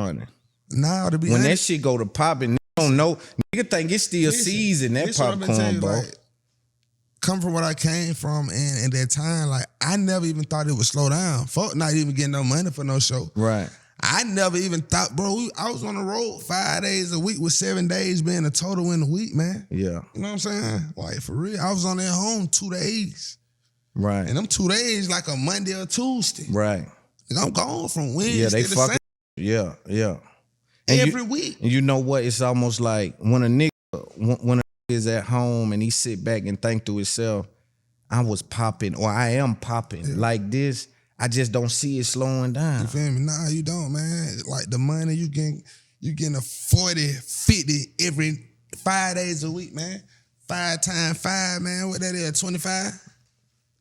money. Nah, to be when honest, that shit go to popping, nigga don't know. Nigga think it's still season that popcorn, bro. Like, come from what I came from and in that time, like I never even thought it would slow down. Fuck not even getting no money for no show. Right. I never even thought, bro, I was on the road 5 days a week with 7 days being a total in a week, man. Yeah. You know what I'm saying? Like for real. I was on at home 2 days. Right. And them 2 days like a Monday or Tuesday. Right. Like I'm gone from Wednesday yeah, they to fucking, Sunday. Yeah. And every week. And you know what? It's almost like when a nigga is at home and he sit back and think to himself, I was popping or I am popping like this. I just don't see it slowing down. You feel me? Nah, you don't, man. Like the money you getting a 40, 50 every 5 days a week, man. 5 times 5, man. What that is, 25?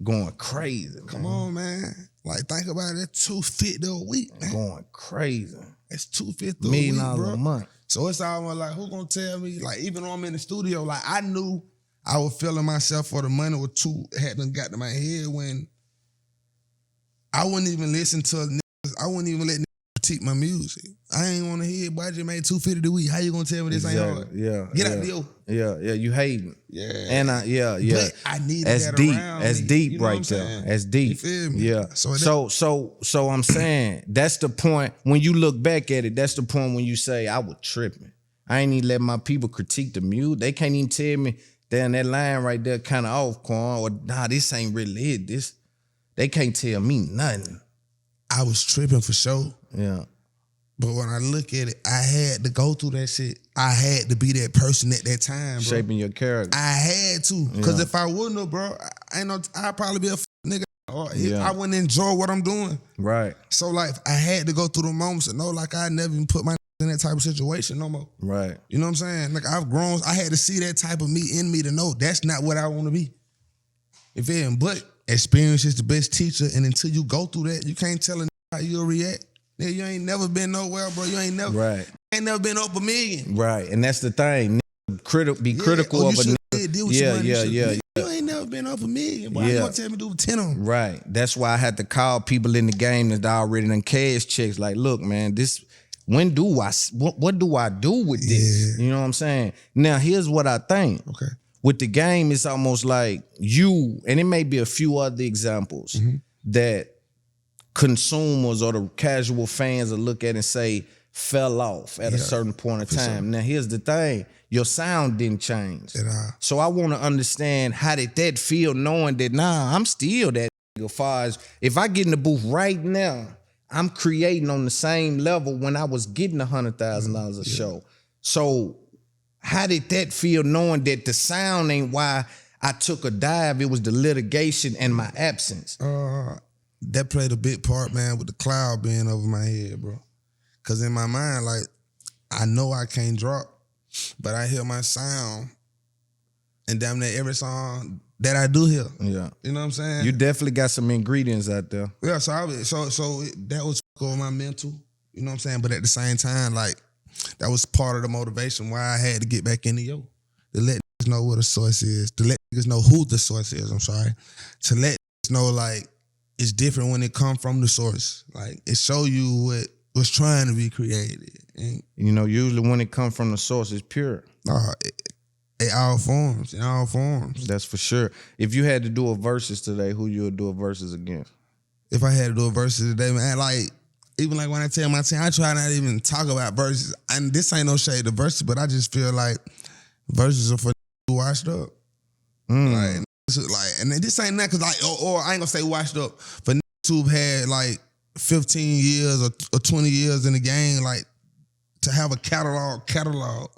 Going crazy. Come on, man. Like think about it, $250 a week, man. Going crazy. It's $250 $1 million bro. a month. So it's almost like, who gonna tell me? Like even though I'm in the studio, like I knew I was feeling myself for the money with hadn't got to my head when I wouldn't even listen to niggas. I wouldn't even let niggas critique my music. I ain't want to hear, boy, I just made $250 a week. How you gonna tell me this ain't hard? Yeah. Get out the Yeah, you hating. Yeah. And But I needed that deep. around That's me. deep You know right there. That's deep. You feel me? Yeah. So I'm saying that's the point when you look back at it, that's the point when you say I was tripping. I ain't even let my people critique the music. They can't even tell me, damn, that line right there kind of off, Quan, or nah, this ain't really it. They can't tell me nothing. I was tripping for sure. Yeah. But when I look at it, I had to go through that shit. I had to be that person at that time, bro. Shaping your character. I had to. Because if I wouldn't have, bro, I'd probably be a nigga. Or I wouldn't enjoy what I'm doing. Right. So, like, I had to go through the moments and know, like, I never even put my in that type of situation no more. Right. You know what I'm saying? Like, I've grown. I had to see that type of me in me to know that's not what I want to be. You feel me? But experience is the best teacher. And until you go through that, you can't tell a nigga how you'll react. Nigga, you ain't never been nowhere, bro. You ain't never been up a million. Right. And that's the thing. Critical of a nigga. You ain't never been up a million. Why you gonna tell me to do 10 of them? Right. That's why I had to call people in the game that already done cash checks. Like, look, man, what do I do with this? You know what I'm saying? Now, here's what I think. Okay. With the game, it's almost like you, and it may be a few other examples that consumers or the casual fans will look at and say fell off at a certain point of time. Sure. Now, here's the thing. Your sound didn't change. So I want to understand, how did that feel knowing that, I'm still that nigga as far as if I get in the booth right now, I'm creating on the same level when I was getting $100,000 a show. So how did that feel knowing that the sound ain't why I took a dive? It was the litigation and my absence. That played a big part, man, with the cloud being over my head, bro. Because in my mind, like, I know I can't drop, but I hear my sound, and damn near every song that I do hear. Yeah. You know what I'm saying? You definitely got some ingredients out there. Yeah, so that was over my mental, you know what I'm saying? But at the same time, like, that was part of the motivation why I had to get back into yo. To let niggas know what the source is, to let niggas know who the source is, to let niggas know, like, it's different when it come from the source. Like, it show you what was trying to be created. And, you know, usually when it come from the source, it's pure. In all forms. That's for sure. If you had to do a versus today, who you would do a versus against? If I had to do a versus today, man, like, even like when I tell my team, I try not to even talk about verses. And this ain't no shade to verses, but I just feel like verses are for who washed up. Like, and this ain't that, cause like, or I ain't gonna say washed up, for who've had like 15 years or 20 years in the game, like, to have a catalog.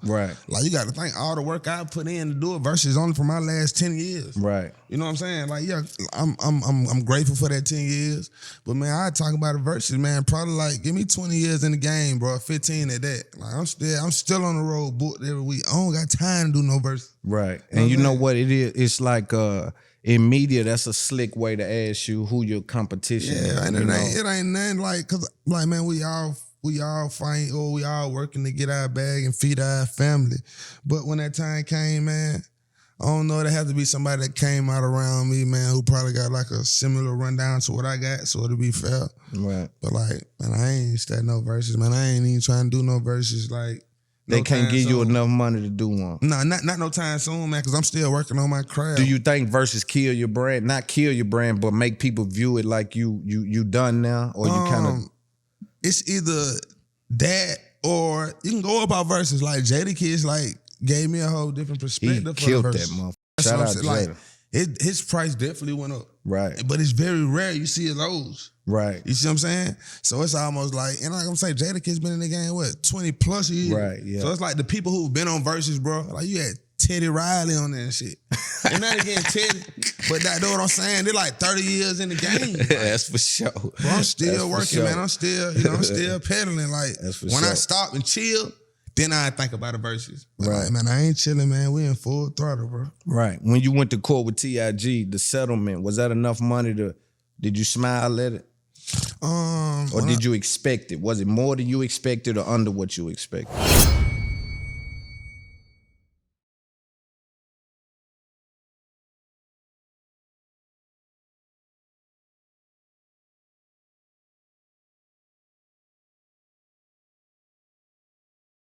Right. Like, you got to think all the work I put in to do it versus only for my last 10 years. Right. You know what I'm saying? Like, yeah, I'm grateful for that 10 years. But man, I talk about it versus, man, probably like, give me 20 years in the game, bro, 15 at that. Like, I'm still on the road booked every week. I don't got time to do no verses. Right. And you know what it is? It's like in media, that's a slick way to ask you who your competition is. Yeah, and it ain't nothing like, cause like, man, we all fight, or we all working to get our bag and feed our family. But when that time came, man, I don't know. It have to be somebody that came out around me, man, who probably got like a similar rundown to what I got, so it'll be fair. Right. But like, man, I ain't starting no verses, man. I ain't even trying to do no verses. Like, they can't give you enough money to do one. No, not no time soon, man, because I'm still working on my craft. Do you think verses kill your brand? Not kill your brand, but make people view it like you done now, or you kind of? It's either that or you can go about verses. Like Jadakiss, like gave me a whole different perspective. He killed for the that verses. motherfucker. That's Shout what out I'm saying. Jada. Like his price definitely went up. Right. But it's very rare you see those. Right. You see what I'm saying? So it's almost like, and like I'm saying, Jadakiss been in the game, what, 20 plus years? Right, yeah. So it's like the people who've been on verses, bro, like you had Teddy Riley on there and shit. And not again Teddy, but that, know what I'm saying? They're like 30 years in the game. Like, that's for sure. Bro, I'm still working, man. I'm still, I'm still pedaling. Like when I stop and chill, then I think about the verses. But right. Like, man, I ain't chilling, man. We in full throttle, bro. Right. When you went to court with TIG, the settlement, was that enough money did you smile at it? Or did you expect it? Was it more than you expected or under what you expected?